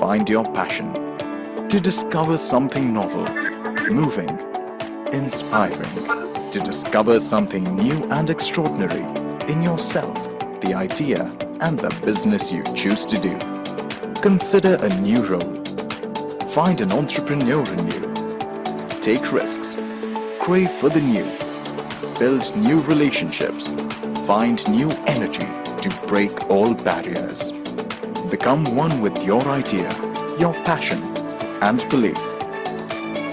find your passion, to discover something novel, moving, inspiring, to discover something new and extraordinary in yourself, the idea, and the business you choose to do. Consider a new role. Find an entrepreneur in you. Take risks. Crave for the new. Build new relationships. Find new energy to break all barriers. Become one with your idea, your passion, and belief.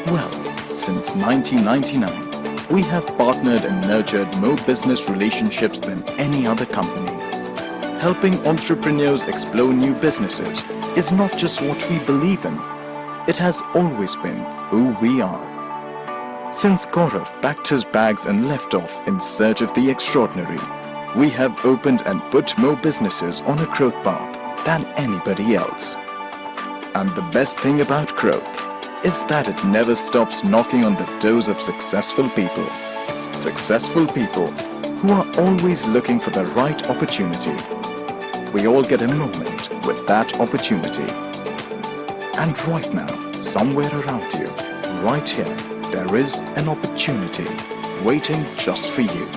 Well, since 1999, we have partnered and nurtured more business relationships than any other company. Helping entrepreneurs explore new businesses is not just what we believe in. It has always been who we are. Since Gaurav packed his bags and left off in search of the extraordinary, we have opened and put more businesses on a growth path than anybody else. And the best thing about growth is that it never stops knocking on the doors of successful people. Successful people who are always looking for the right opportunity. We all get a moment with that opportunity. And right now, somewhere around you, right here, there is an opportunity waiting just for you.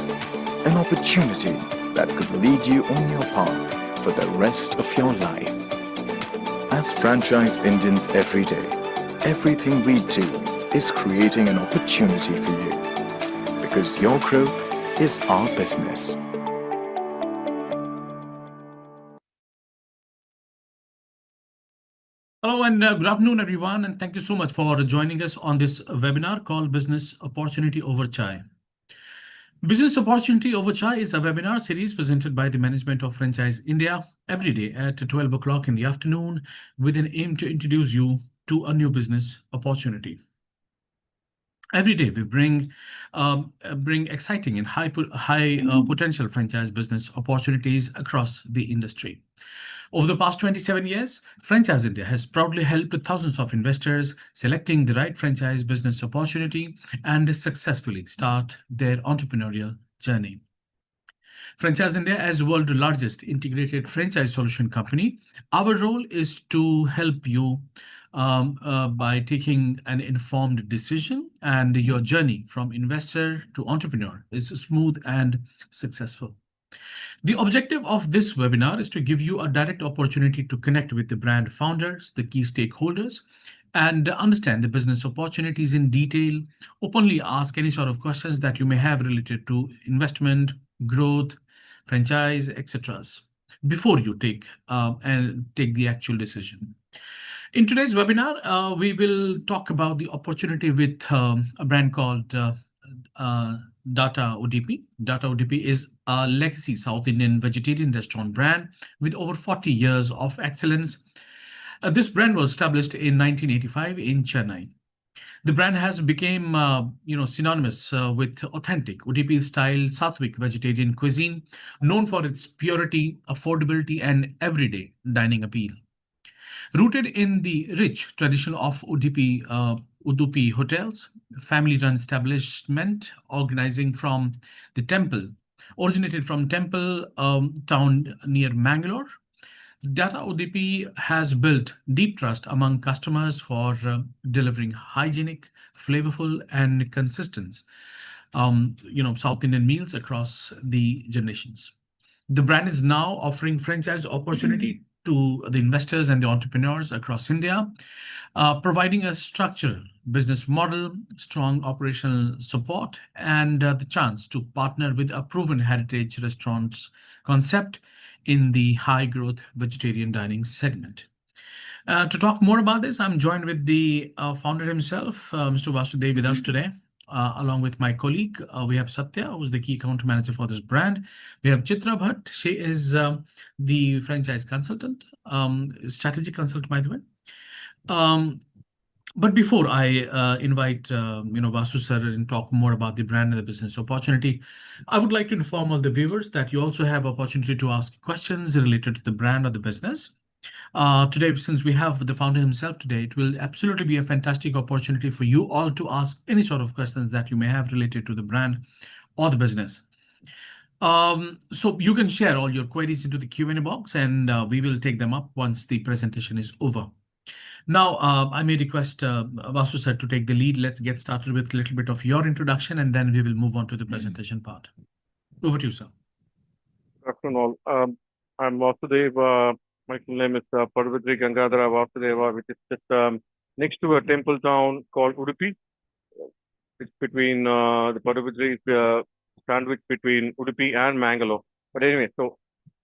An opportunity that could lead you on your path for the rest of your life. As franchise Indians every day, everything we do is creating an opportunity for you. Because your growth is our business. Hello and good afternoon, everyone, and thank you so much for joining us on this webinar called Business Opportunity Over Chai. Business Opportunity Over Chai is a webinar series presented by the management of Franchise India every day at 12 o'clock in the afternoon with an aim to introduce you to a new business opportunity. Every day we bring exciting and high potential franchise business opportunities across the industry. Over the past 27 years, Franchise India has proudly helped thousands of investors selecting the right franchise business opportunity and successfully start their entrepreneurial journey. Franchise India, as the world's largest integrated franchise solution company, our role is to help you by taking an informed decision, and your journey from investor to entrepreneur is smooth and successful. The objective of this webinar is to give you a direct opportunity to connect with the brand founders, the key stakeholders, and understand the business opportunities in detail, openly ask any sort of questions that you may have related to investment, growth, franchise, etc. before you take the actual decision. In today's webinar, we will talk about the opportunity with a brand called Data Udipi. Data Udipi is a legacy South Indian vegetarian restaurant brand with over 40 years of excellence. This brand was established in 1985 in Chennai. The brand has become synonymous with authentic Udipi-style Sattvic vegetarian cuisine, known for its purity, affordability, and everyday dining appeal. Rooted in the rich tradition of Udupi hotels, family-run establishment originated from Temple town near Mangalore. Data Udipi has built deep trust among customers for delivering hygienic, flavorful, and consistent South Indian meals across the generations. The brand is now offering franchise opportunity to the investors and the entrepreneurs across India, providing a structured business model, strong operational support, and the chance to partner with a proven heritage restaurants concept in the high-growth vegetarian dining segment. To talk more about this, I'm joined with the founder himself, Mr. Vasudev, with us today. Along with my colleague, we have Satya, who's the key account manager for this brand. We have Chitra Bhatt. She is the franchise consultant, strategic consultant, by the way. But before I invite Vasu sir and talk more about the brand and the business opportunity, I would like to inform all the viewers that you also have opportunity to ask questions related to the brand or the business. Today, since we have the founder himself today, it will absolutely be a fantastic opportunity for you all to ask any sort of questions that you may have related to the brand or the business. So you can share all your queries into the Q&A box, and we will take them up once the presentation is over. Now, I may request Vasu sir to take the lead. Let's get started with a little bit of your introduction, and then we will move on to the presentation part. Over to you, sir. Good afternoon all. I'm Vasudev. My full name is Parvitri Gangadhara Vasudeva, which is just next to a temple town called Udipi. It's between the Parvitri sandwich between Udipi and Mangalore. But anyway, so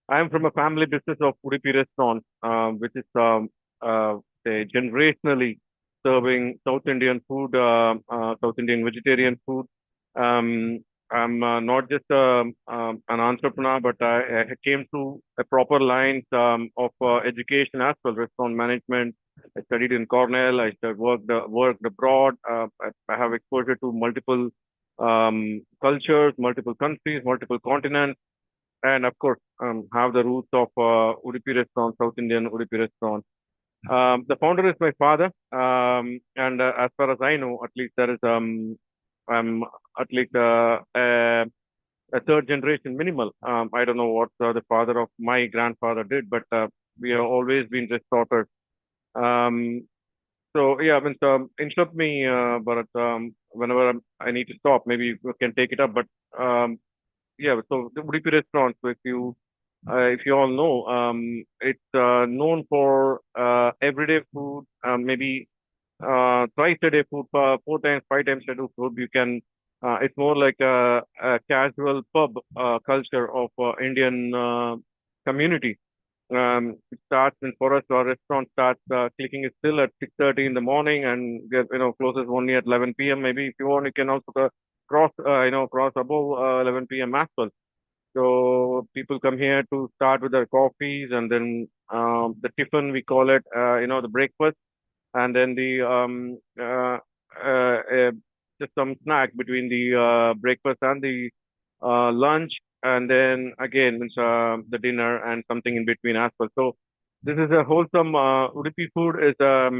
I'm from a family business of Udipi restaurant, which is say generationally serving South Indian food, South Indian vegetarian food. Um, I'm not just an entrepreneur, but I came through a proper lines of education as well, restaurant management. I studied in Cornell. Worked abroad. I have exposure to multiple cultures, multiple countries, multiple continents, and of course, have the roots of Udipi restaurant, South Indian Udipi restaurant. The founder is my father, and as far as I know, at least there is I'm at least a third generation minimal. I don't know what the father of my grandfather did, but we have always been restaurateurs. Um, so yeah, I mean, interrupt me, but whenever I need to stop, maybe you can take it up. But yeah, so the Udupi restaurant. So if you all know, it's known for everyday food, maybe twice a day food, 4 times, 5 times a day food. You can. It's more like a casual pub culture of Indian community. It starts in for us. Our restaurant starts clicking is still at 6:30 in the morning and closes only at 11 p.m. Maybe if you want, you can also cross above 11 p.m. as well. So people come here to start with their coffees and then the tiffin we call it, the breakfast, and then the just some snack between the breakfast and the lunch, and then again the dinner and something in between as well. So this is a wholesome Udupi food is a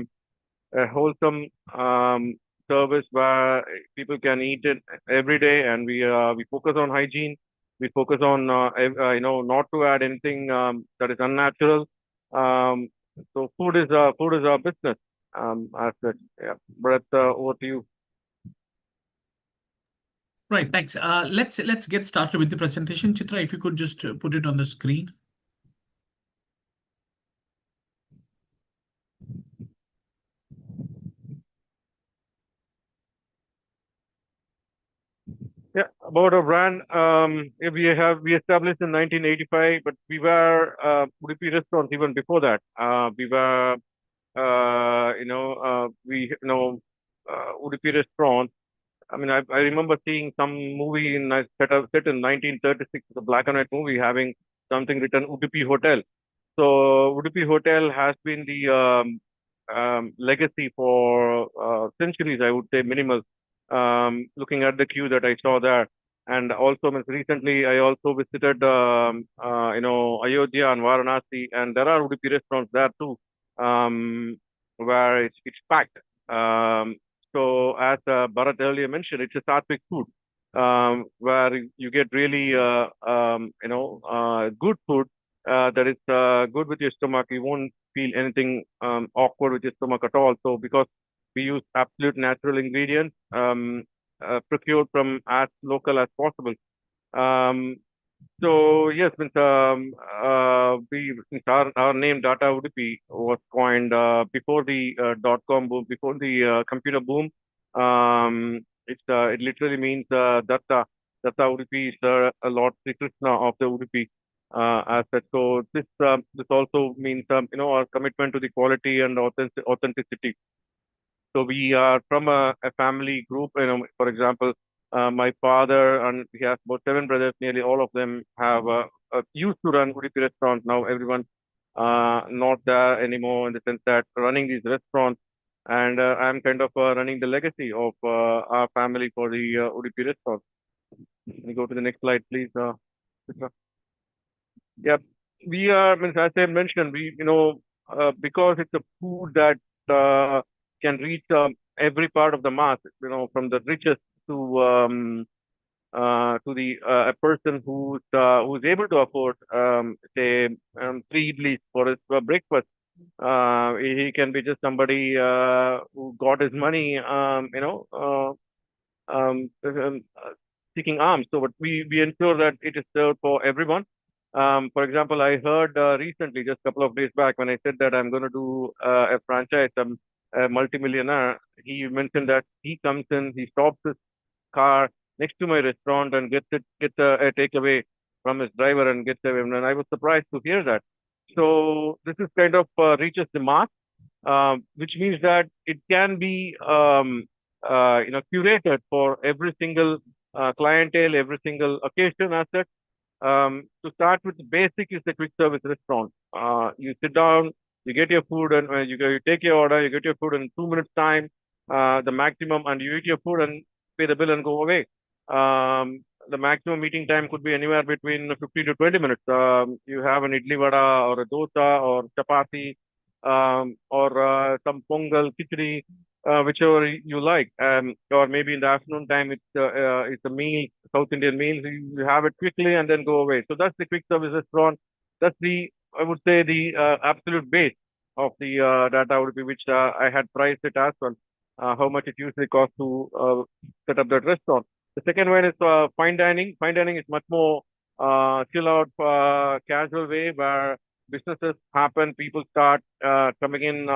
wholesome service where people can eat it every day, and we focus on hygiene. We focus on not to add anything that is unnatural. Um, so food is our business. As such, yeah. But over to you. Right, thanks. Let's get started with the presentation. Chitra, if you could just put it on the screen. Yeah, about our brand, yeah, we established in 1985, but we were Udupi restaurants even before that. We were Udupi restaurants. I mean, I remember seeing some movie set in 1936, a black and white movie having something written Udupi Hotel. So Udupi Hotel has been the legacy for centuries, I would say, minimal. Looking at the queue that I saw there, and also recently I also visited, Ayodhya and Varanasi, and there are Udupi restaurants there too, where it's packed. So as Bharat earlier mentioned, it's a sattvic food, where you get really, good food that is good with your stomach. You won't feel anything awkward with your stomach at all. So because we use absolute natural ingredients procured from as local as possible. Um, so yes, since our name Data Udupi was coined before the dot-com boom, before the computer boom. It literally means Datta. Datta Udupi is Lord Sri Krishna of the Udupi as such. So this also means our commitment to the quality and authenticity. So we are from a family group. For example, my father and he has about 7 brothers. Nearly all of them have used to run Udupi restaurants. Now everyone not there anymore in the sense that running these restaurants. And I'm kind of running the legacy of our family for the Udupi restaurant. Can you go to the next slide, please? Chitra? Yeah, we are, as I mentioned, because it's a food that can reach every part of the mass, from the richest to the a person who's able to afford say 3 idlis for his breakfast. He can be just somebody who got his money, seeking arms. So, but we ensure that it is served for everyone. For example, I heard recently, just a couple of days back, when I said that I'm going to do a franchise, a multimillionaire. He mentioned that he comes in, he stops his car next to my restaurant and gets a takeaway from his driver and gets away. And I was surprised to hear that. So this is kind of reaches the mark, which means that it can be curated for every single clientele, every single occasion as such. To start with, the basic is the quick service restaurant. You sit down, you get your food, and you take your order, you get your food in 2 minutes time, the maximum, and you eat your food and pay the bill and go away. The maximum eating time could be anywhere between 15 to 20 minutes. You have an idli vada or a dosa or chapati, or some pongal, khichdi, whichever you like. Or maybe in the afternoon time, it's a meal, South Indian meal. You have it quickly and then go away. So that's the quick service restaurant. That's I would say, the absolute base of the data would be, which I had priced it as well. How much it usually costs to set up that restaurant. The second one is fine dining. Fine dining is much more chill out, casual way where businesses happen. People start coming in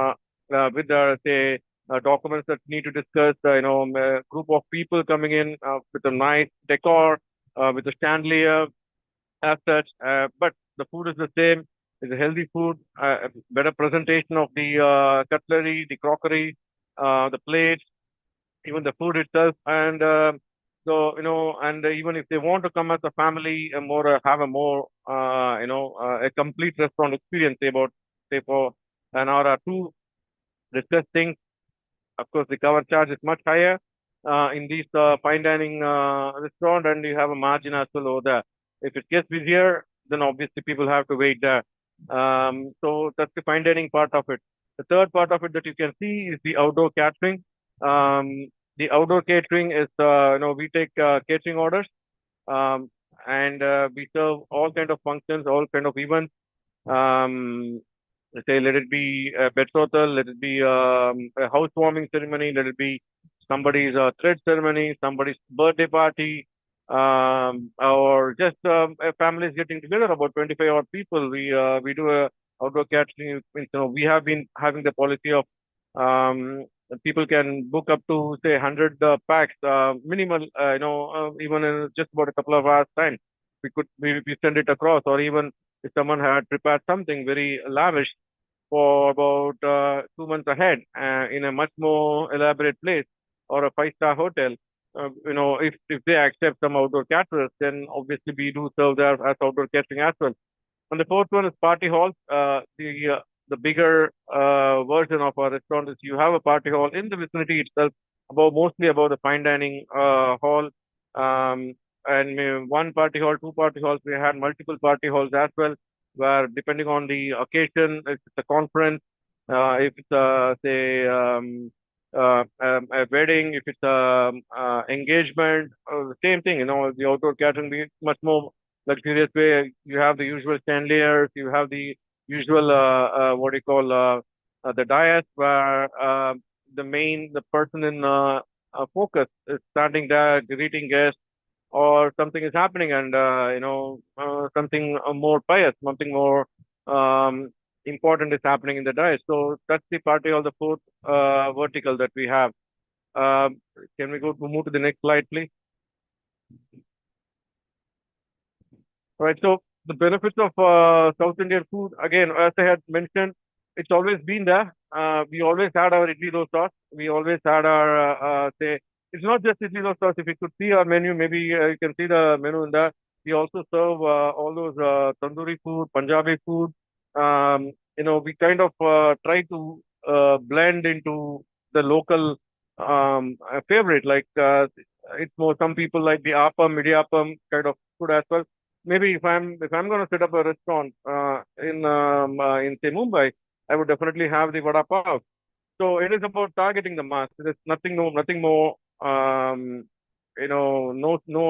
with say documents that need to discuss. A group of people coming in with a nice decor, with a chandelier as such. But the food is the same. It's a healthy food, better presentation of the cutlery, the crockery, the plates, even the food itself. And and even if they want to come as a family, have a more, a complete restaurant experience, say for an hour or two, discuss things. Of course, the cover charge is much higher in these fine dining restaurant, and you have a margin as well over there. If it gets busier, then obviously people have to wait there. So that's the fine dining part of it. The third part of it that you can see is the outdoor catering. The outdoor catering is, we take catering orders, um, and we serve all kind of functions, all kind of events. Um, say, let it be a betrothal, let it be a housewarming ceremony, let it be somebody's thread ceremony, somebody's birthday party, or just a family is getting together, about 25 odd people. We do a outdoor catering. We have been having the policy of people can book up to, say, 100 packs, minimal, even in just about a couple of hours time. We send it across, or even if someone had prepared something very lavish for about 2 months ahead in a much more elaborate place or a five-star hotel. If they accept some outdoor caterers, then obviously we do serve there as outdoor catering as well. And the fourth one is party halls. The bigger version of our restaurant is you have a party hall in the vicinity itself, mostly about the fine dining hall. And one party hall, two party halls. We had multiple party halls as well, where depending on the occasion, if it's a conference, if it's say a wedding, if it's a engagement, same thing. The outdoor catering be much more luxurious way. You have the usual chandeliers, you have the usual what do you call the dais, where the person in focus is standing there greeting guests, or something is happening, and something more pious, something more important is happening in the diet. So that's the party of the fourth vertical that we have. Can we move to the next slide, please? All right. So the benefits of South Indian food, again, as I had mentioned, it's always been there. We always had our idli dosa. We always had our say. It's not just idli dosa. If you could see our menu, maybe you can see the menu in there. We also serve all those tandoori food, Punjabi food. We kind of try to blend into the local favorite. Like it's more, some people like the appam, idiyappam kind of food as well. Maybe if I'm going to set up a restaurant in say Mumbai, I would definitely have the vada pav. So it is about targeting the mass. There's nothing more. No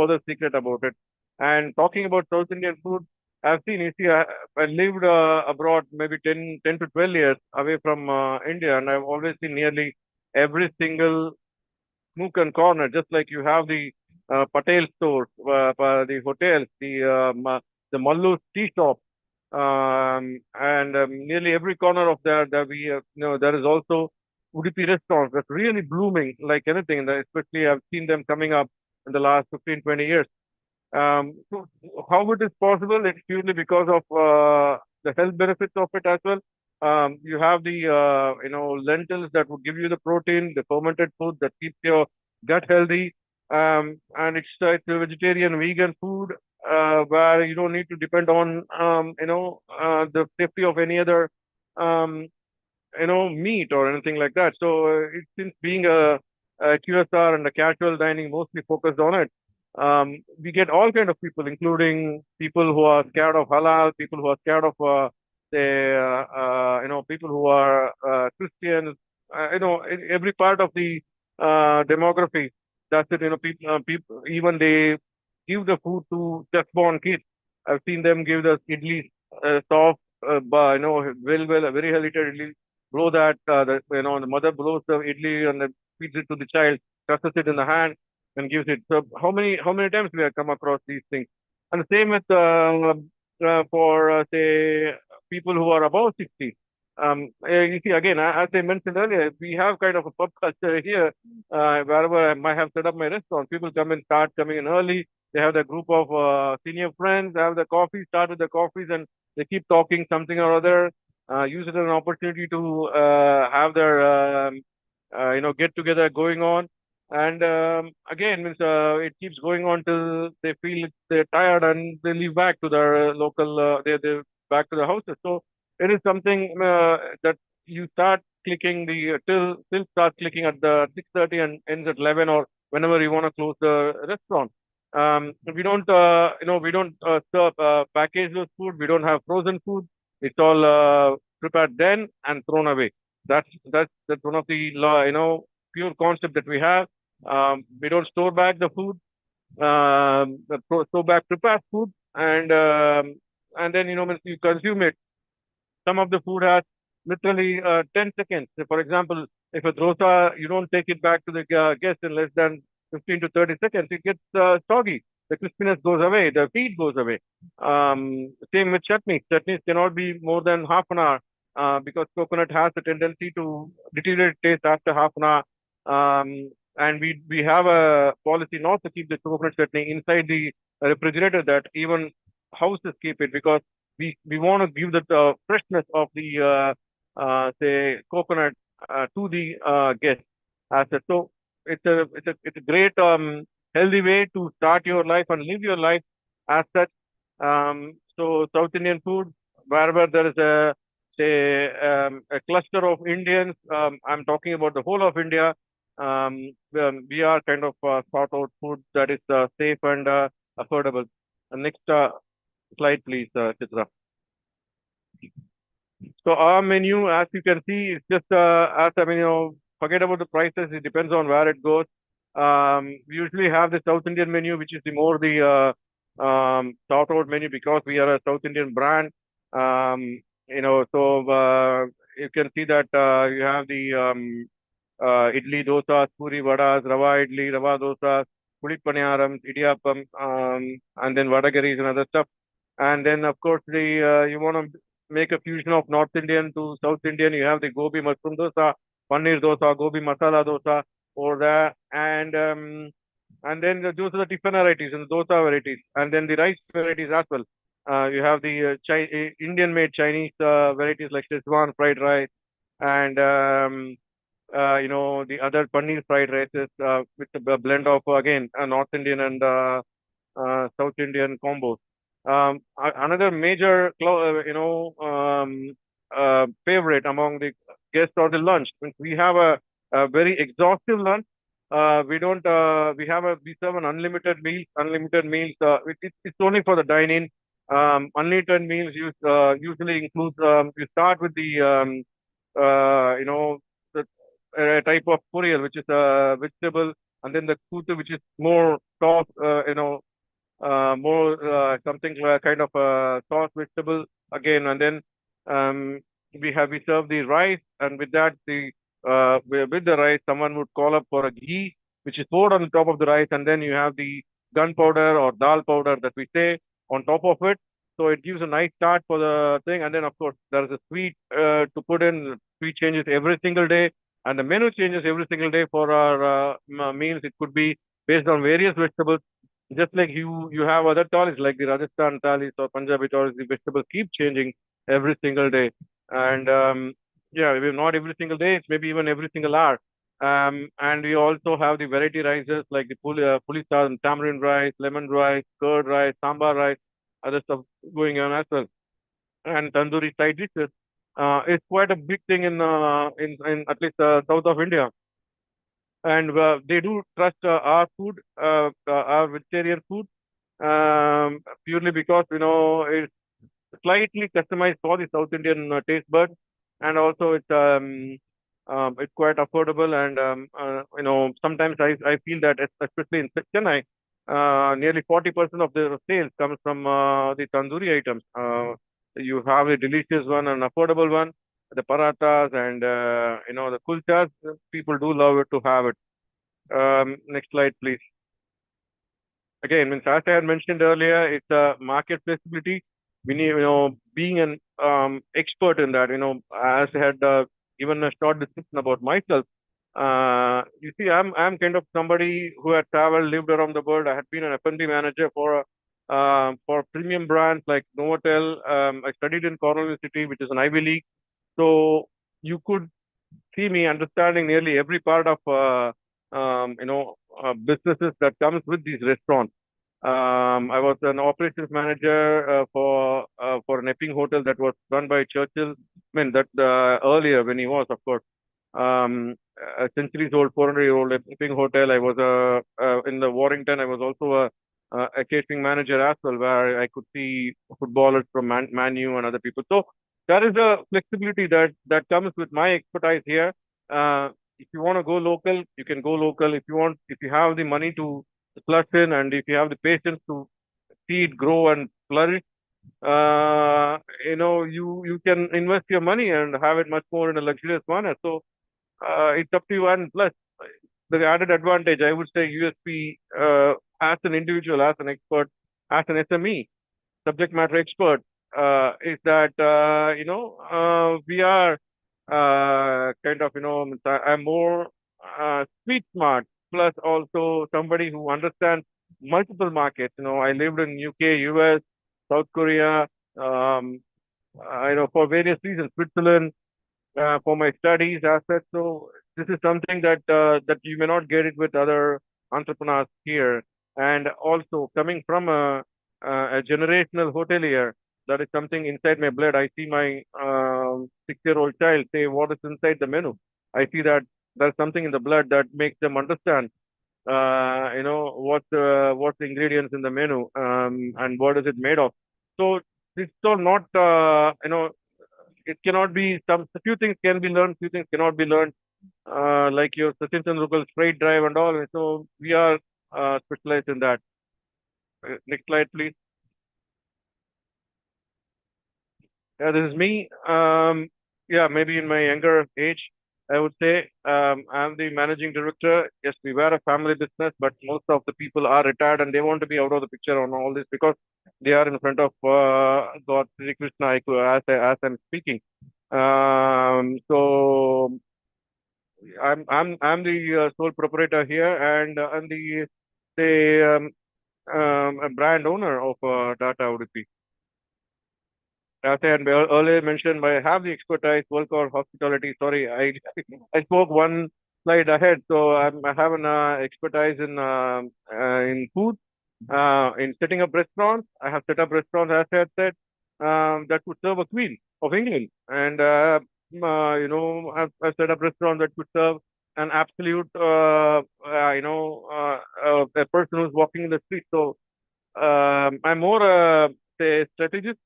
other secret about it. And talking about South Indian food, I've seen, you see, I lived abroad maybe 10 to 12 years away from India, and I've always seen nearly every single nook and corner, just like you have the Patel stores, the hotels, the Mallu's tea shop, and nearly every corner of that we there is also Udipi restaurants that's really blooming like anything. And especially I've seen them coming up in the last 15, 20 years. So how it is possible? It's purely because of the health benefits of it as well. You have the lentils that would give you the protein, the fermented food that keeps your gut healthy, and it's a vegetarian, vegan food where you don't need to depend on the safety of any other um, meat or anything like that. So since being a QSR and a casual dining mostly focused on it, we get all kind of people, including people who are scared of halal, people who are scared of people who are Christians. Every part of the demography. That's it. People even they give the food to just born kids. I've seen them give the idli soft, very healthy idli blow that, the mother blows the idli and then feeds it to the child, crushes it in the hand and gives it. So how many times we have come across these things? And the same with for say people who are above 60. You see again, as I mentioned earlier, we have kind of a pub culture here. Wherever I might have set up my restaurant, people start coming in early. They have the group of senior friends, have the coffee, start with the coffees, and they keep talking something or other, use it as an opportunity to have their get together going on. And again, means it keeps going on till they feel they're tired and they leave back to their local, they back to the houses. So it is something that you start clicking till starts clicking at the 6:30 and ends at 11 or whenever you want to close the restaurant. We don't serve packaged food. We don't have frozen food. It's all prepared then and thrown away. That's one of the pure concept that we have. We don't store back the food. Store back prepared food, and then when you consume it, some of the food has literally 10 seconds. So for example, if a dosa, you don't take it back to the guest in less than 15 to 30 seconds, it gets soggy. The crispiness goes away, the heat goes away. Same with chutneys. Chutneys cannot be more than half an hour because coconut has a tendency to deteriorate taste after half an hour. And we have a policy not to keep the coconut chutney inside the refrigerator, that even houses keep it, because we want to give the freshness of the say coconut to the guest asset. So it's a great healthy way to start your life and live your life as such. So South Indian food, wherever there is a cluster of Indians, I'm talking about the whole of India. We are kind of sought out food that is safe and affordable. Next slide, please, Chitra. So our menu, as you can see, is just forget about the prices. It depends on where it goes. We usually have the South Indian menu, which is the sought out menu, because we are a South Indian brand. So you can see that you have the idli, dosas, puri, vadas, rava idli, rava dosas, pudi paniyarams, idiyappam, and then vadagaris and other stuff. And then, of course, you want to make a fusion of North Indian to South Indian. You have the gobi mushroom dosa, paneer dosa, gobi masala dosa over there, and then those are the tiffin varieties and the dosa varieties, and then the rice varieties as well. You have the Indian-made Chinese varieties like Szechuan fried rice, and the other paneer fried rices with a blend of again North Indian and South Indian combos. Another major, favorite among the guests or the lunch. We have a very exhaustive lunch. We don't. We serve an unlimited meals. Unlimited meals. It's only for the dine-in. Unlimited meals usually includes. You start with the the type of puri, which is vegetable, and then the kutu, which is more soft. more something kind of sauce vegetable again, and then um, we serve the rice, and with that with the rice, someone would call up for a ghee, which is poured on the top of the rice, and then you have the gunpowder or dal powder that we say on top of it. So it gives a nice start for the thing, and then of course there is a sweet to put in. Sweet changes every single day, and the menu changes every single day for our meals. It could be based on various vegetables. Just like you have other thalis like the Rajasthan thalis or Punjabi thalis, the vegetables keep changing every single day. And yeah, maybe not every single day, it's maybe even every single hour. And we also have the variety rices like the puli tamarind rice, lemon rice, curd rice, sambar rice, other stuff going on as well. And tandoori side dishes. It's quite a big thing in at least south of India, and they do trust our food, our vegetarian food, purely because it's slightly customized for the South Indian taste buds, and also it's quite affordable. And sometimes I feel that especially in Chennai, nearly 40% of the sales comes from the tandoori items. You have a delicious one and affordable one, the parathas and the kulchas. People do love it to have it. Next slide, please. Again, as I had mentioned earlier, it's a market flexibility. We need, being an expert in that, as I had given a short description about myself. You see, I'm kind of somebody who had traveled, lived around the world. I had been an F&B manager for premium brands like Novotel. I studied in Cornell University, which is an Ivy League. So you could see me understanding nearly every part of businesses that comes with these restaurants. I was an operations manager for an Epping hotel that was run by Churchill. I mean that earlier when he was, of course, a centuries-old, 400-year-old Epping hotel. I was in the Warrington. I was also a catering manager as well, where I could see footballers from Man U and other people. So that is the flexibility that comes with my expertise here. If you want to go local, you can go local. If you have the money to flush in, and if you have the patience to see it grow and flourish, you can invest your money and have it much more in a luxurious manner. So it's up to you. And plus, the added advantage, I would say, USP as an individual, as an expert, as an SME, subject matter expert, is that we are kind of I'm more street smart, plus also somebody who understands multiple markets. I lived in UK, US, South Korea, um, for various reasons, Switzerland, for my studies, assets. So this is something that you may not get it with other entrepreneurs here. And also coming from a generational hotelier, that is something inside my blood. I see my 6-year-old child say, "What is inside the menu?" I see that there's something in the blood that makes them understand, what's the ingredients in the menu, and what is it made of. So it's all not, it cannot be some few things can be learned, few things cannot be learned, like your Sachin Tendulkar straight drive and all. So we are specialized in that. Next slide, please. Yeah, this is me. Yeah, maybe in my younger age, I would say. I'm the managing director. Yes, we were a family business, but most of the people are retired and they want to be out of the picture on all this because they are in front of God, Sri Krishna, as I'm speaking. So I'm the sole proprietor here, and I'm the say a brand owner of Tata Udipi. As I had earlier mentioned, I have the expertise, work or hospitality. Sorry, I spoke one slide ahead. So I have an expertise in food, in setting up restaurants. I have set up restaurants, as I had said, that could serve a queen of England, and I've set up restaurants that could serve an absolute, a person who's walking in the street. So I'm more say strategist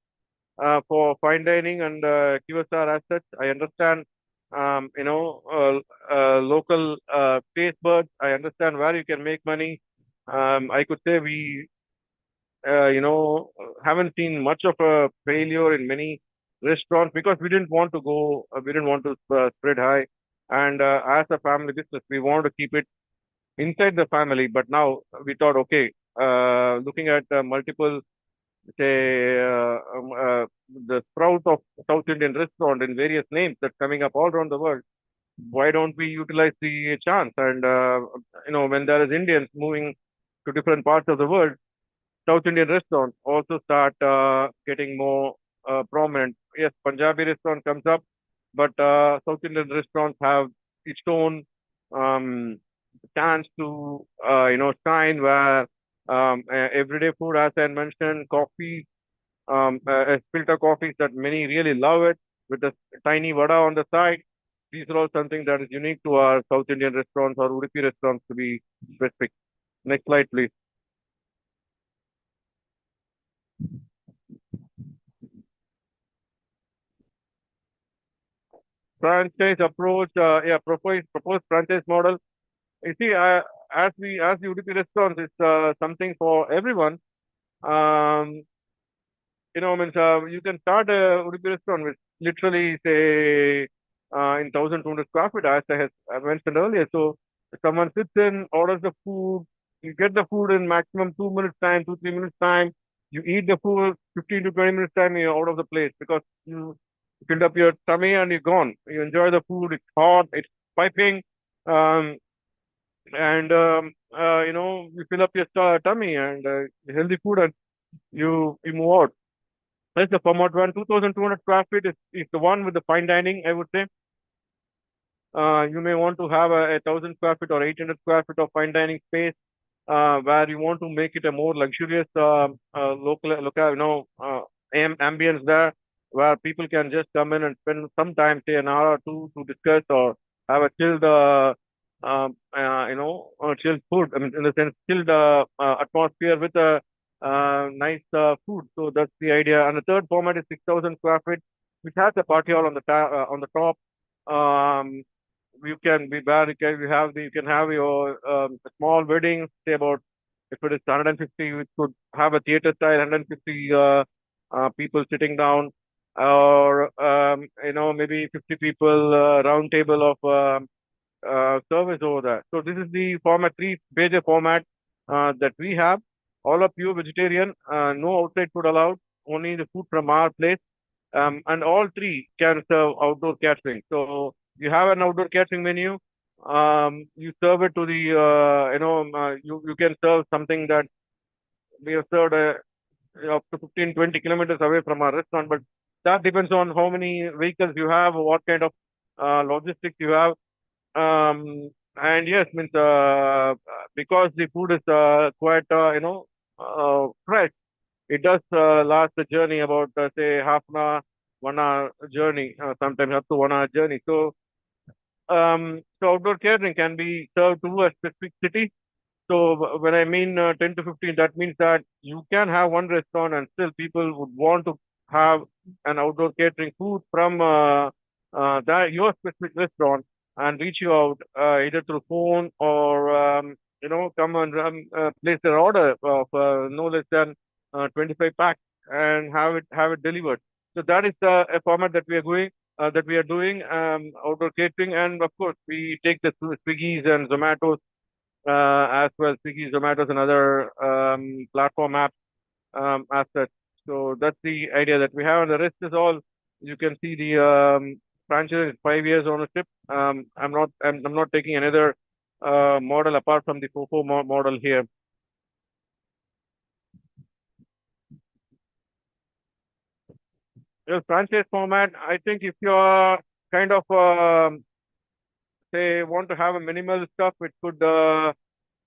for fine dining and QSR assets. I understand, local taste buds. I understand where you can make money. I could say haven't seen much of a failure in many restaurants because we didn't want to go, we didn't want to spread high. And as a family business, we want to keep it inside the family. But now we thought, okay, looking at multiple, say, the sprout of South Indian restaurant in various names that's coming up all around the world, why don't we utilize the chance? And, when there is Indians moving to different parts of the world, South Indian restaurants also start getting more prominent. Yes, Punjabi restaurant comes up, but South Indian restaurants have its own um, chance to shine where everyday food, as I mentioned, coffee, filter coffees that many really love it with a tiny vada on the side. These are all something that is unique to our South Indian restaurants or Udipi restaurants to be specific. Next slide, please. Franchise approach, proposed franchise model. You see, as the Udupi restaurants, it's something for everyone. Um, means you can start a Udupi restaurant with literally say in 1,200 square feet, as I mentioned earlier. So if someone sits in, orders the food, you get the food in maximum 2 minutes time, 2-3 minutes time. You eat the food 15 to 20 minutes time, you're out of the place because you filled up your tummy and you're gone. You enjoy the food, it's hot, it's piping, um, and you fill up your tummy and healthy food, and you move out. That's the format one. 2,200 square feet is the one with the fine dining, I would say. You may want to have a 1,000 square feet or 800 square feet of fine dining space where you want to make it a more luxurious ambience there, where people can just come in and spend some time, say an hour or two, to discuss or have a chilled, chilled food. I mean, in the sense, chilled atmosphere with a nice food. So that's the idea. And the third format is 6,000 square feet, which has a party hall on the on the top. You can be where you can have your small wedding, say about, if it is 150, you could have a theater style 150 people sitting down, or maybe 50 people round table of service over there. So this is the format, three major format that we have. All are pure vegetarian, no outside food allowed, only the food from our place. And all three can serve outdoor catering. So you have an outdoor catering menu. You serve it to the, you can serve something that we have served up to 15, 20 kilometers away from our restaurant. But that depends on how many vehicles you have, what kind of logistics you have. And yes, means because the food is quite, fresh, it does last the journey about say half an hour, 1 hour journey, sometimes up to 1 hour journey. So outdoor catering can be served to a specific city. So when I mean 10 to 15, that means that you can have one restaurant and still people would want to have an outdoor catering food from your specific restaurant and reach you out either through phone or come and place their order of no less than 25 packs and have it delivered. So that is a format that we are doing outdoor catering, and of course we take the Swiggies and Zomatos as well, Swiggy, Zomatos, and other platform apps as such. So that's the idea that we have, and the rest is all you can see. The franchise is 5 years ownership. I'm not taking another model apart from the FOFO model here. The franchise format, I think if you're kind of say want to have a minimal stuff, it could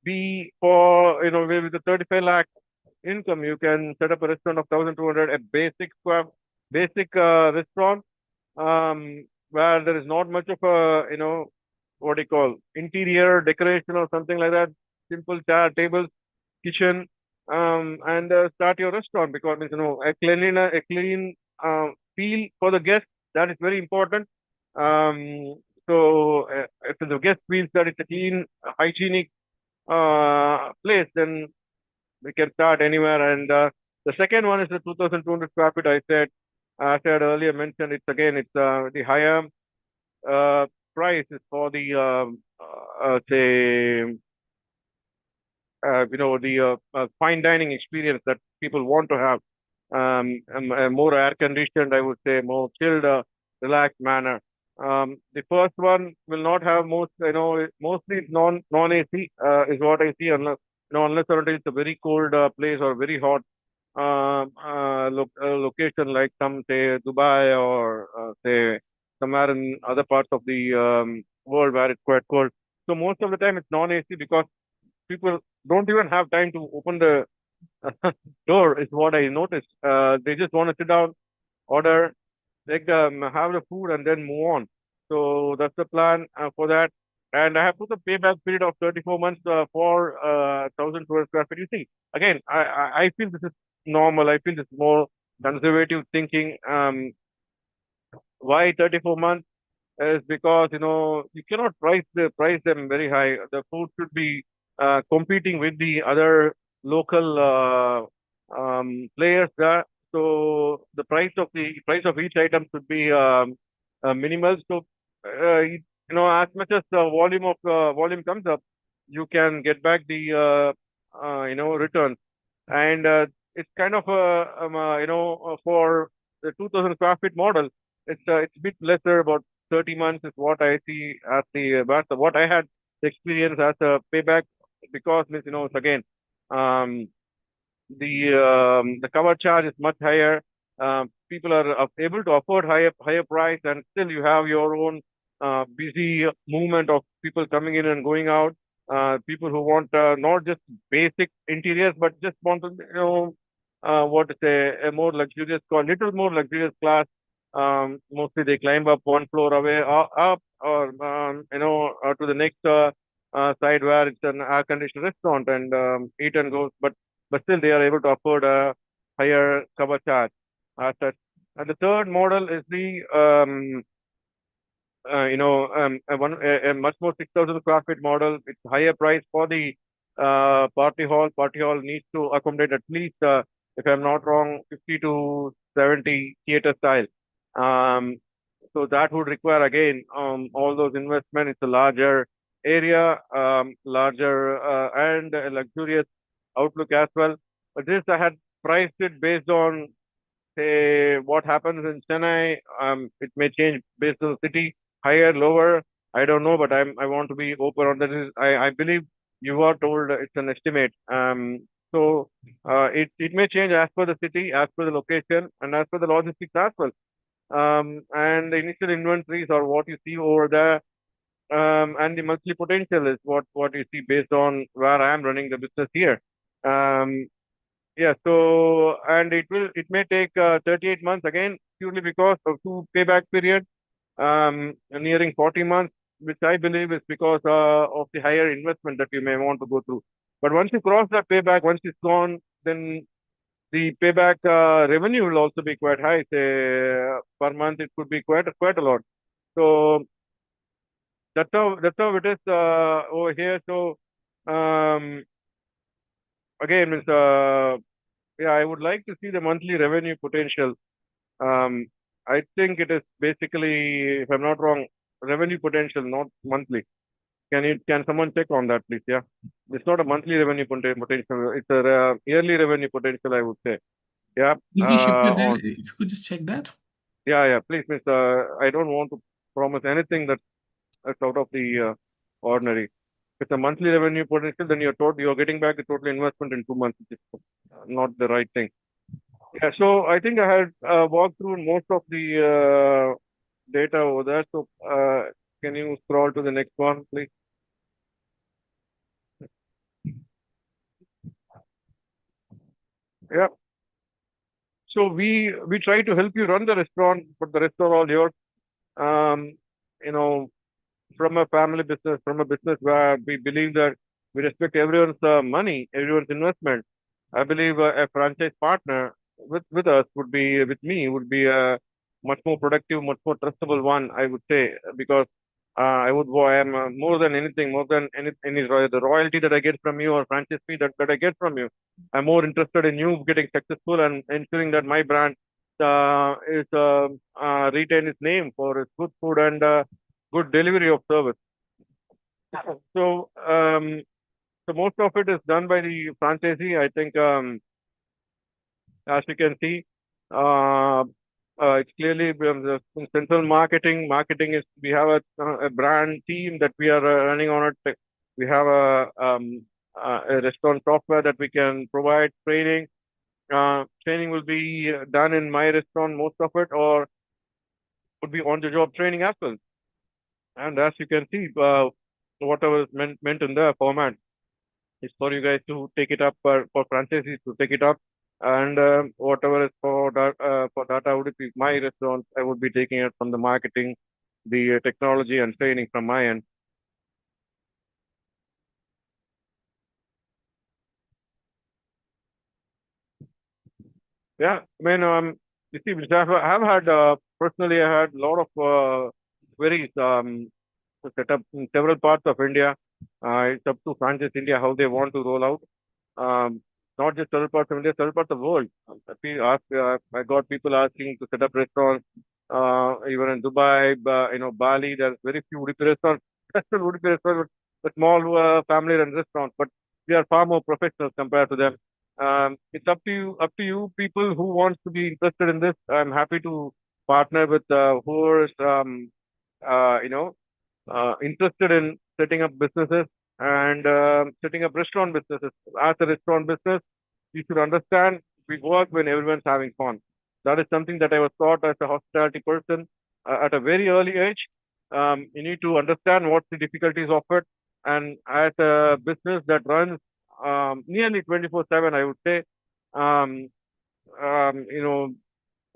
be for with the 35 lakh income, you can set up a restaurant of 1,200, a basic restaurant, where there is not much of a what do you call interior decoration or something like that. Simple chair, tables, kitchen, and start your restaurant, because a clean feel for the guest, that is very important. So if the guest feels that it's a clean, hygienic place, then we can start anywhere. And the second one is the 2,200 square feet. I said, as I had earlier mentioned, it's the higher price is for the say the fine dining experience that people want to have, more air conditioned, I would say, more chilled, relaxed manner. The first one will not have mostly it's non AC is what I see, unless or until it's a very cold place or very hot location, like some say Dubai or say somewhere in other parts of the world where it's quite cold. So most of the time it's non-AC because people don't even have time to open the door, is what I noticed. They just want to sit down, order, have the food, and then move on. So that's the plan for that. And I have put a payback period of 34 months for 1,200 square feet. You see, again, I feel this is normal. I feel this is more conservative thinking. Why 34 months? Is because you cannot price them very high. The food should be competing with the other local players there. So the price of each item should be minimal. So as much as the volume comes up, you can get back the return. And it's kind of for the 2,000 square feet model, it's a bit lesser, about 30 months is what I see as what I had experience as a payback, because it's again, the cover charge is much higher. People are able to afford higher price, and still you have your own busy movement of people coming in and going out. People who want not just basic interiors, but just want to what to say, a little more luxurious class. Mostly they climb up one floor away, up, or to the next side where it's an air conditioned restaurant, and eat and go. But still they are able to afford a higher cover charge as such. And the third model is the a much more 6,000 square feet model. It's higher price for the party hall. Party hall needs to accommodate at least, if I'm not wrong, 50 to 70 theater style. So that would require again all those investment. It's a larger area, larger and a luxurious outlook as well. But this I had priced it based on, say, what happens in Chennai. It may change based on the city, higher, lower. I don't know, but I want to be open on that. I believe you are told it's an estimate. So it may change as per the city, as per the location, and as per the logistics as well. And the initial inventories are what you see over there. And the monthly potential is what you see based on where I am running the business here. Yeah, so, and it may take 38 months again, purely because of two payback period, nearing 40 months, which I believe is because of the higher investment that you may want to go through. But once you cross that payback, once it's gone, then the payback revenue will also be quite high. Say per month, it could be quite a lot. So that's how it is over here. So again, yeah, I would like to see the monthly revenue potential. I think it is basically, if I'm not wrong, revenue potential, not monthly. Can someone check on that, please? Yeah, it's not a monthly revenue potential. It's a yearly revenue potential, I would say. Yeah. Nitish, if you're there, if you could just check that. Yeah. Please, miss. I don't want to promise anything that's out of the ordinary. If it's a monthly revenue potential, then you're getting back the total investment in 2 months, which is not the right thing. Yeah, so I think I had walked through most of the data over there. So can you scroll to the next one, please? Yeah. So we try to help you run the restaurant, but the restaurant all yours. Um, you know, from a family business, from a business where we believe that we respect everyone's money, everyone's investment. I believe a franchise partner with us would be a much more productive, much more trustable one, I would say, because I am more than anything, more than the royalty that I get from you or franchise fee that I get from you. I'm more interested in you getting successful and ensuring that my brand is retain its name for its good food and good delivery of service. So, so most of it is done by the franchisee. I think, as you can see, uh, it's clearly the central marketing. Marketing is we have a brand team that we are running on it. We have a restaurant software that we can provide training. Training will be done in my restaurant, most of it, or would be on the job training as well. And as you can see, whatever is meant in the format is for you guys to take it up, for franchisees to take it up, and whatever is for data Udipi, my restaurants, I would be taking it from the marketing, the technology and training from my end. Yeah, I mean, you see, which I've had personally, I had a lot of queries to set up in several parts of India. It's up to franchise India how they want to roll out. Not just several parts of India, several parts of the world. I got people asking to set up restaurants, even in Dubai, Bali. There's very few Udupi restaurants, special Udupi restaurants, but small family-run restaurants. But we are far more professional compared to them. It's up to you, people who wants to be interested in this. I'm happy to partner with who is, you know, interested in setting up businesses and setting up restaurant businesses. As a restaurant business, you should understand we work when everyone's having fun. That is something that I was taught as a hospitality person at a very early age. You need to understand what the difficulties of it. And as a business that runs nearly 24/7, I would say, um, you know,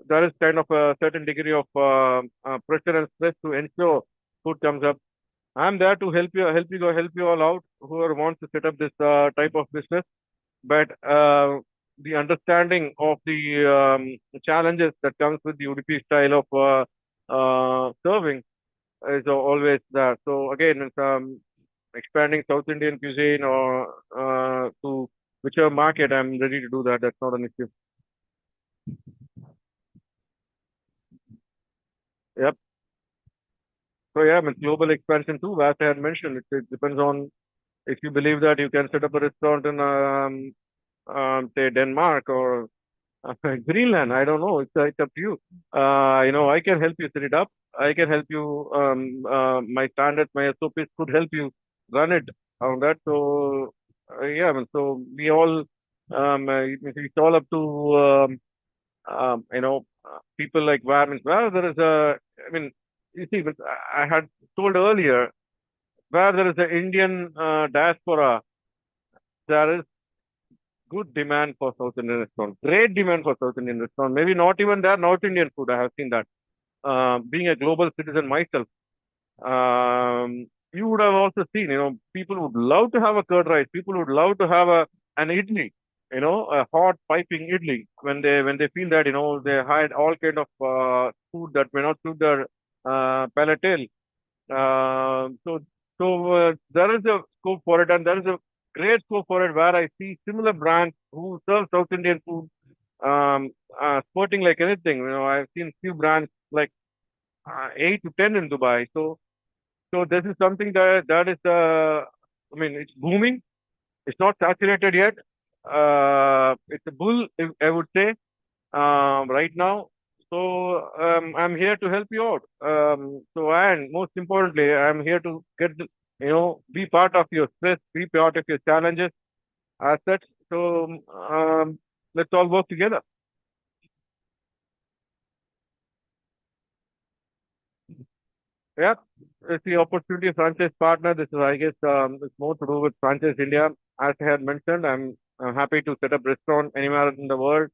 there is kind of a certain degree of pressure and stress to ensure food comes up. I'm there to help you all out whoever wants to set up this type of business. But the understanding of the challenges that comes with the Udupi style of serving is always there. So again, it's expanding South Indian cuisine or to whichever market, I'm ready to do that. That's not an issue. Yep. So yeah, I mean, global expansion too. As I had mentioned, it depends on if you believe that you can set up a restaurant in say Denmark or Greenland. I don't know. It's up to you. I can help you set it up. I can help you. My standards, my SOPs could help you run it on that. So yeah, I mean, so we all it's all up to people like where there is a. I mean, you see, but I had told earlier where there is an Indian diaspora, there is good demand for South Indian restaurant, great demand for South Indian restaurant. Maybe not even there North Indian food. I have seen that. Being a global citizen myself, you would have also seen, people would love to have a curd rice. People would love to have an idli, a hot piping idli when they feel that, they had all kind of food that may not suit their palatal. So there is a scope for it, and there is a great scope for it where I see similar brands who serve South Indian food, sporting like anything. I've seen few brands like 8 to 10 in Dubai. So this is something that is, I mean, it's booming. It's not saturated yet. It's a bull, I would say, right now. So I'm here to help you out. And most importantly, I'm here to be part of your stress, be part of your challenges as such. So let's all work together. Yeah, it's the opportunity franchise partner. This is, I guess, it's more to do with franchise India. As I had mentioned, I'm happy to set up restaurant anywhere in the world.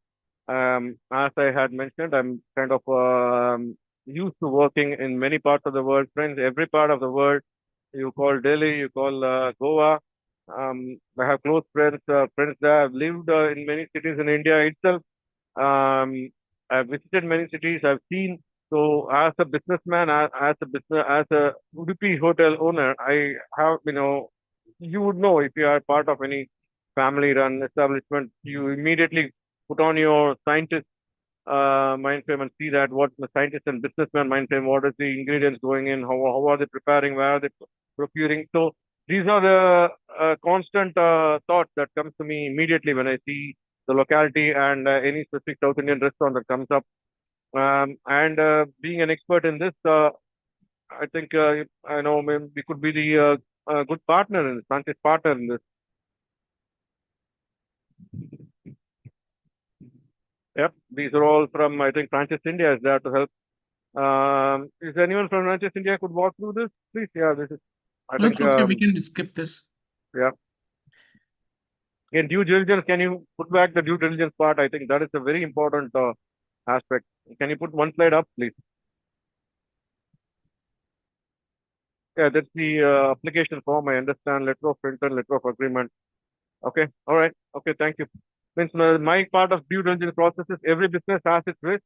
As I had mentioned, I'm kind of used to working in many parts of the world, friends, every part of the world. You call Delhi, you call Goa. I have close friends there. I've lived in many cities in India itself. I've visited many cities. I've seen So as a businessman, as a Udipi hotel owner, I have, you would know if you are part of any family-run establishment, you immediately put on your scientist mind frame and see that what the scientist and businessman mind frame, what is the ingredients going in, how are they preparing, where are they procuring. So these are the constant thoughts that comes to me immediately when I see the locality and any specific South Indian restaurant that comes up. And being an expert in this, I think I know we could be the good partner in this, franchise partner in this. Yep, these are all from, I think, Franchise India is there to help. Is anyone from Franchise India could walk through this, please? Yeah, this is, I No, think, it's okay. We can skip this. yeah. In due diligence, can you put back the due diligence part? I think that is a very important aspect. Can you put one slide up, please? Yeah, that's the application form. I understand. Letter of intent, letter of agreement. Okay. All right. Okay. Thank you. Means my part of due diligence process is every business has its risk,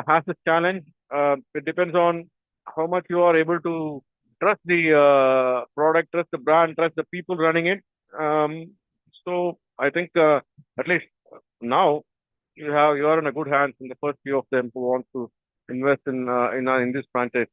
has its challenge. It depends on how much you are able to trust the product, trust the brand, trust the people running it. So I think at least now you are in a good hands in the first few of them who want to invest in this franchise.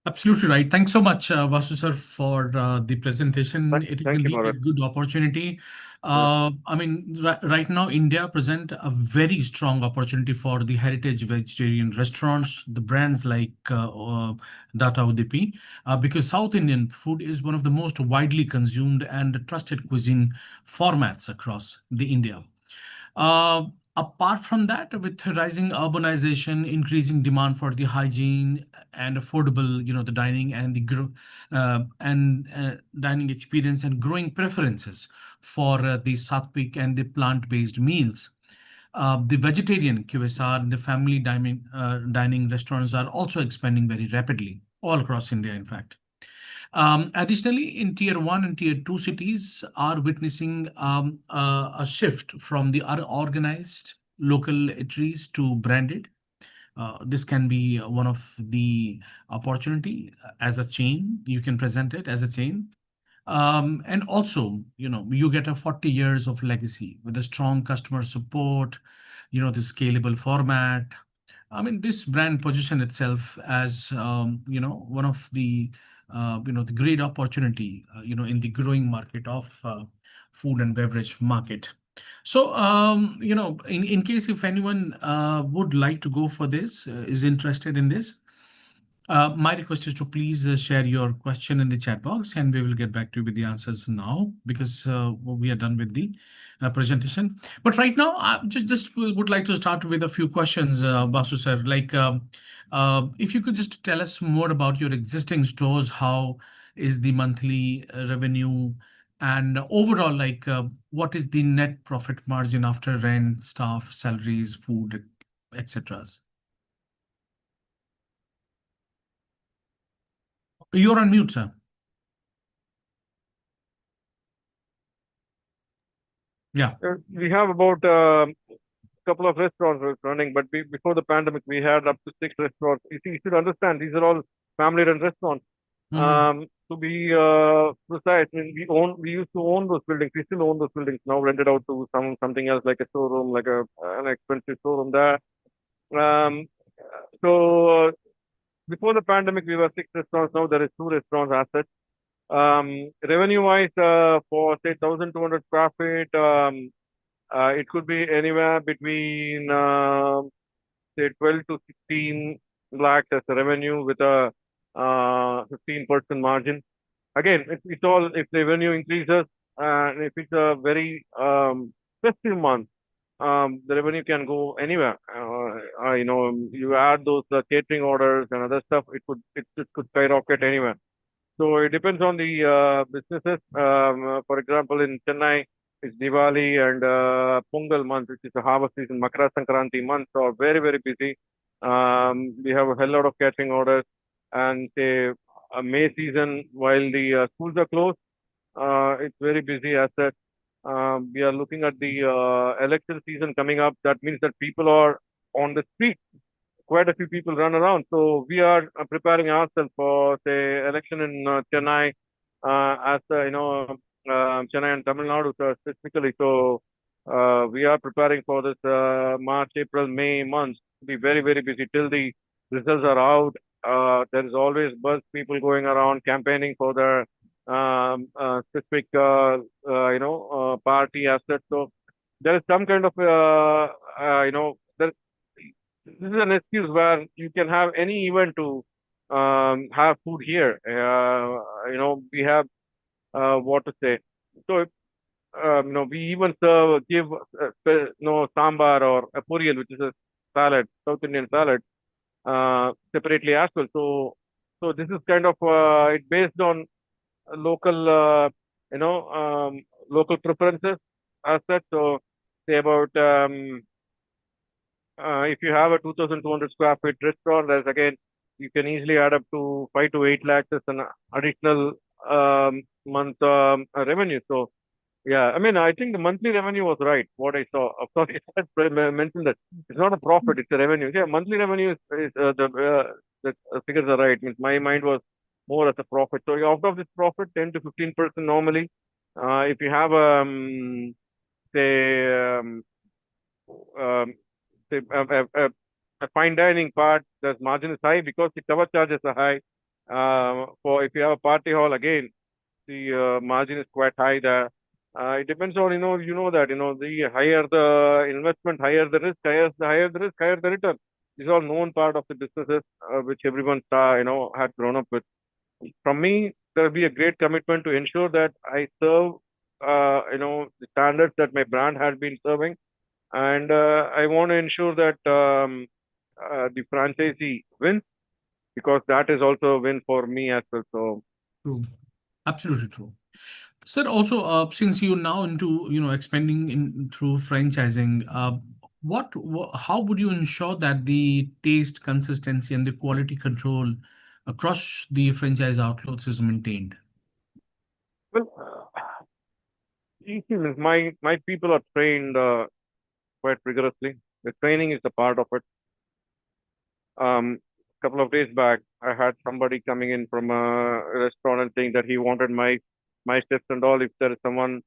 Absolutely right. Thanks so much, Vasu sir, for the presentation. It is Thank you, indeed a Bharat. good opportunity. Yeah. I mean, right now, India present a very strong opportunity for the heritage vegetarian restaurants, the brands like Data Udipi, because South Indian food is one of the most widely consumed and trusted cuisine formats across the India. Uh, Apart from that, with rising urbanization, increasing demand for the hygiene and affordable, the dining and the dining experience and growing preferences for the sattvic and the plant-based meals. The vegetarian QSR and the family dining restaurants are also expanding very rapidly all across India, in fact. Additionally, in tier one and tier two cities are witnessing a shift from the unorganized local eateries to branded. This can be one of the opportunity as a chain. You can present it as a chain. And also, you get a 40 years of legacy with a strong customer support, the scalable format. I mean, this brand position itself as one of the great opportunity in the growing market of food and beverage market. So in case if anyone would like to go for this, is interested in this, my request is to please share your question in the chat box, and we will get back to you with the answers now because we are done with the presentation. But right now, I just would like to start with a few questions, Basu sir. Like, if you could just tell us more about your existing stores, how is the monthly revenue, and overall, like, what is the net profit margin after rent, staff, salaries, food, etc. You're on mute, sir. Yeah. We have about couple of restaurants running, but before the pandemic, we had up to 6 restaurants. You should understand, these are all family-run restaurants. To be precise, I mean, we used to own those buildings. We still own those buildings now, rented out to something else like a showroom, like an expensive showroom there. So before the pandemic, we were 6 restaurants. Now there is 2 restaurants as such. Revenue-wise, for say 1,200 square feet, it could be anywhere between say 12 to 16 lakhs as a revenue with a 15% margin. Again, it's all if the revenue increases and if it's a very festive month, the revenue can go anywhere. You add those catering orders and other stuff, it could skyrocket anywhere. So it depends on the businesses. For example, in Chennai, it's Diwali and Pongal month, which is the harvest season. Makara Sankranti months are very, very busy. We have a hell lot of catering orders. And say May season, while the schools are closed, it's very busy as such. We are looking at the election season coming up. That means that people are on the street quite a few people run around. So we are preparing ourselves for, say, election in Chennai, as Chennai and Tamil Nadu specifically. So we are preparing for this March, April, May months to be very, very busy till the results are out. There is always buzz, people going around campaigning for their specific, party assets. So there is some kind of, this is an excuse where you can have any event to have food here. We have what to say. So, we even give sambar or a puriyal, which is a salad, South Indian salad, separately as well. So this is kind of it based on local, local preferences as such. So say about if you have a 2,200 square feet restaurant, there's again, you can easily add up to 5 to 8 lakhs as an additional month revenue. So, yeah, I mean, I think the monthly revenue was right, what I saw. Of course, I mentioned that it's not a profit, it's a revenue. Yeah, monthly revenue is the figures are right. Means my mind was more as a profit. So, out of this profit, 10 to 15% normally. If you have, say, um, say a fine dining part, the margin is high because the cover charges are high. For if you have a party hall, again, the margin is quite high there. It depends on, that, the higher the investment, higher the risk, higher the risk, higher the return. These are all known part of the businesses which everyone, had grown up with. From me, there will be a great commitment to ensure that I serve, the standards that my brand has been serving. And I want to ensure that the franchisee wins because that is also a win for me as well. So, True. Absolutely true. Sir, also, since you're now into, expanding in through franchising, how would you ensure that the taste, consistency, and the quality control across the franchise outlets is maintained? well, easy means my people are trained quite rigorously. The training is a part of it. Couple of days back, I had somebody coming in from a restaurant and saying that he wanted my steps and all. If there is someone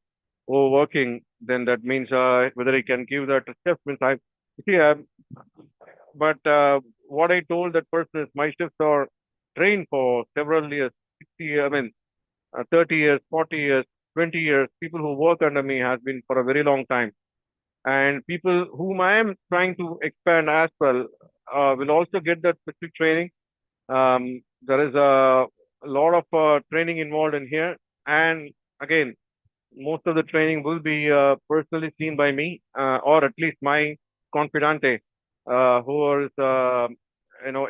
overworking, then that means whether he can give that step means I see. But what I told that person is my chefs are trained for several years, 60 years, I mean, 30 years, 40 years, 20 years. People who work under me has been for a very long time. And people whom I am trying to expand as well will also get that specific training. There is a lot of training involved in here. And again, most of the training will be personally seen by me, or at least my confidante, who is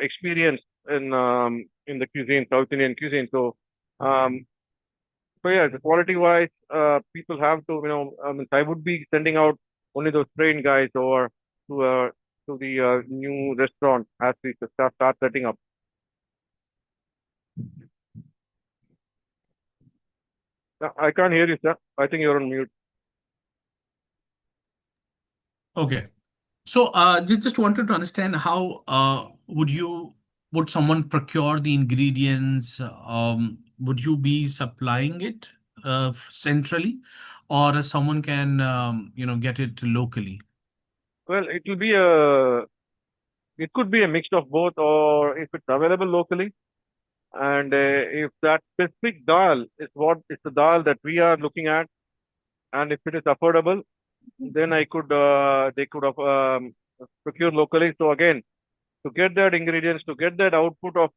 experienced in the cuisine, South Indian cuisine. Um, so yeah, the quality wise, people have to, I would be sending out only those trained guys over to the new restaurant as we start setting up. I can't hear you, sir. I think you're on mute. Okay. So, just wanted to understand how would someone procure the ingredients? Would you be supplying it centrally, or someone can get it locally? Well, it could be a mix of both, or if it's available locally. And if that specific dal is what is the dal that we are looking at, and if it is affordable, then they could have procure locally. So again, to get that ingredients, to get that output of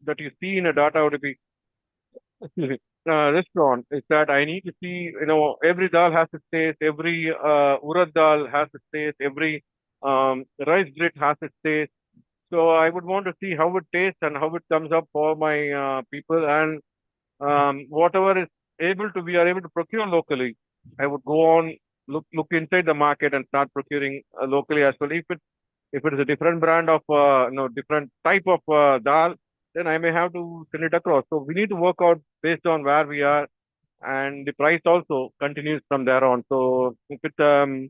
that you see in a data ODP restaurant, is that I need to see, every dal has its taste, every urad dal has its taste, every rice grit has its taste. So I would want to see how it tastes and how it comes up for my people, and whatever is we are able to procure locally. I would go on look inside the market and start procuring locally as well. If it is a different brand of different type of dal, then I may have to send it across. So we need to work out based on where we are, and the price also continues from there on. So if it's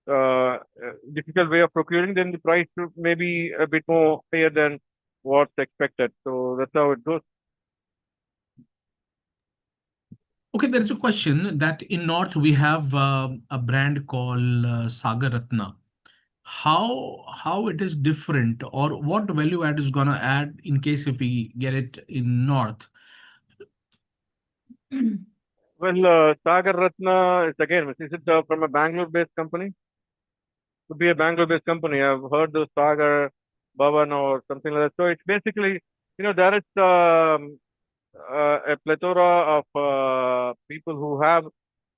difficult way of procuring, then the price may be a bit more higher than what's expected. So that's how it goes. Okay, there is a question that in North we have a brand called Sagar Ratna. How it is different, or what value add is gonna add in case if we get it in North? Well, Sagar Ratna is again, is it from a Bangalore-based company? To be a Bangalore-based company, I've heard the Sagar Bhavan or something like that. So it's basically, there is a plethora of people who have,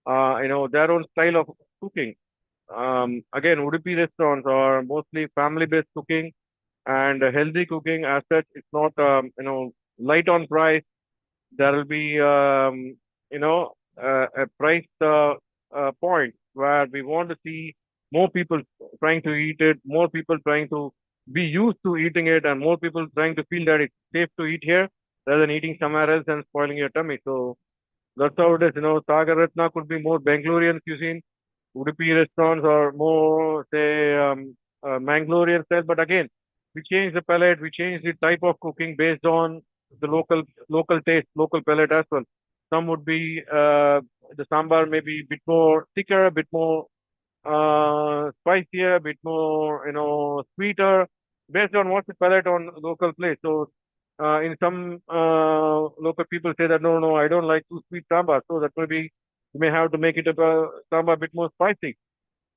their own style of cooking. Again, Udipi restaurants are mostly family-based cooking and healthy cooking. As such, it's not, light on price. There will be, a price point where we want to see more people trying to eat it, more people trying to be used to eating it, and more people trying to feel that it's safe to eat here rather than eating somewhere else and spoiling your tummy. So that's how it is. Sagar Ratna could be more Bangalorean cuisine. Udupi restaurants are more, say, Mangalorean style. But again, we change the palate, we change the type of cooking based on the local taste, local palate as well. Some would be the sambar maybe a bit more thicker, a bit more spicier, a bit more, sweeter, based on what's the palate on local place. So, in some local people say that no, I don't like too sweet sambar, so that maybe you may have to make it a sambar a bit more spicy.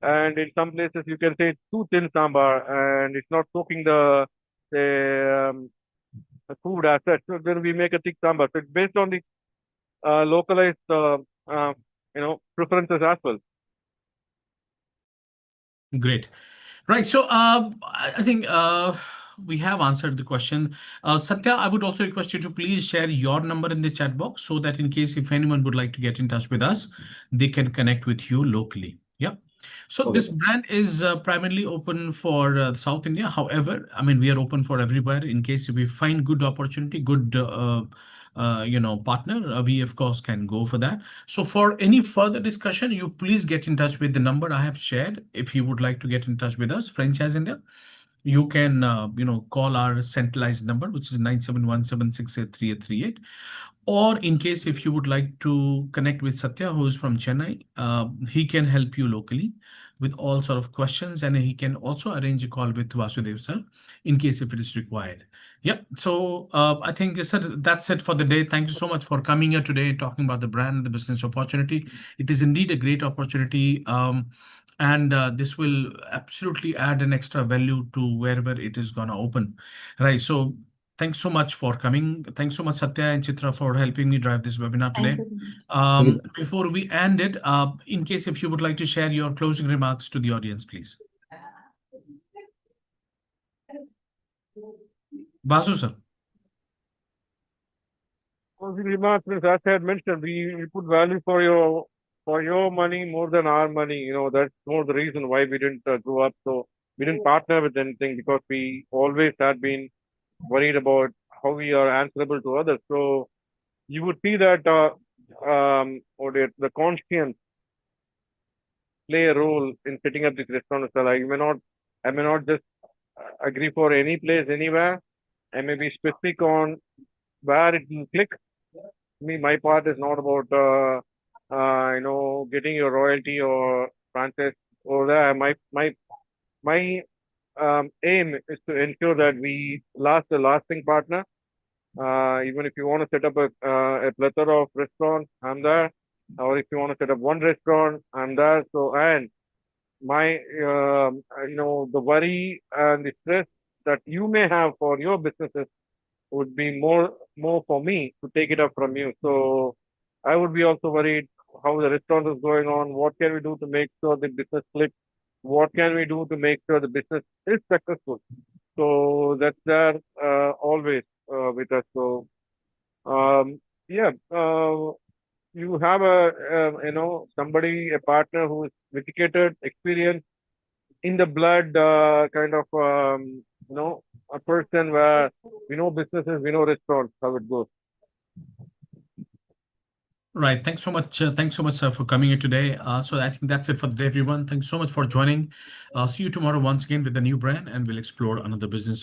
And in some places you can say it's too thin sambar and it's not soaking the food as such. So then we make a thick sambar. So it's based on the localized, preferences as well. Great. Right. So I think we have answered the question. Satya, I would also request you to please share your number in the chat box so that in case if anyone would like to get in touch with us, they can connect with you locally. Yeah. So this brand is primarily open for South India. However, I mean, we are open for everywhere in case if we find good opportunity, good partner, we of course can go for that. So for any further discussion, you please get in touch with the number I have shared. If you would like to get in touch with us, Franchise India, you can call our centralized number, which is 9717683838. Or in case if you would like to connect with Satya, who is from Chennai, he can help you locally with all sort of questions, and he can also arrange a call with Vasudev sir in case if it is required. Yeah. So I think sir, that's it for the day. Thank you so much for coming here today, talking about the brand, the business opportunity. It is indeed a great opportunity. And this will absolutely add an extra value to wherever it is gonna open, right? So thanks so much for coming. Thanks so much, Satya and Chitra, for helping me drive this webinar today. Before we end it, in case if you would like to share your closing remarks to the audience, please. Basu, sir. Closing remarks means, as I had mentioned, we put value for your money more than our money. That's more the reason why we didn't grow up. So we didn't partner with anything because we always had been worried about how we are answerable to others. So you would see that or the conscience play a role in setting up this restaurant as well. I may not just agree for any place anywhere. I may be specific on where it will click. My part is not about getting your royalty or franchise over there. My aim is to ensure that we last a lasting partner. Even if you want to set up a plethora of restaurants, I'm there. Or if you want to set up one restaurant, I'm there. So, and my, the worry and the stress that you may have for your businesses would be more for me to take it up from you. So I would be also worried how the restaurant is going on. What can we do to make sure the business clicks? What can we do to make sure the business is successful? So that's there always with us. So yeah, you have somebody, a partner who is dedicated, experienced, in the blood, kind of a person where we know businesses, we know restaurants, how it goes. Right. Thanks so much. Thanks so much, sir, for coming here today. So I think that's it for the day, everyone. Thanks so much for joining. See you tomorrow once again with a new brand, and we'll explore another business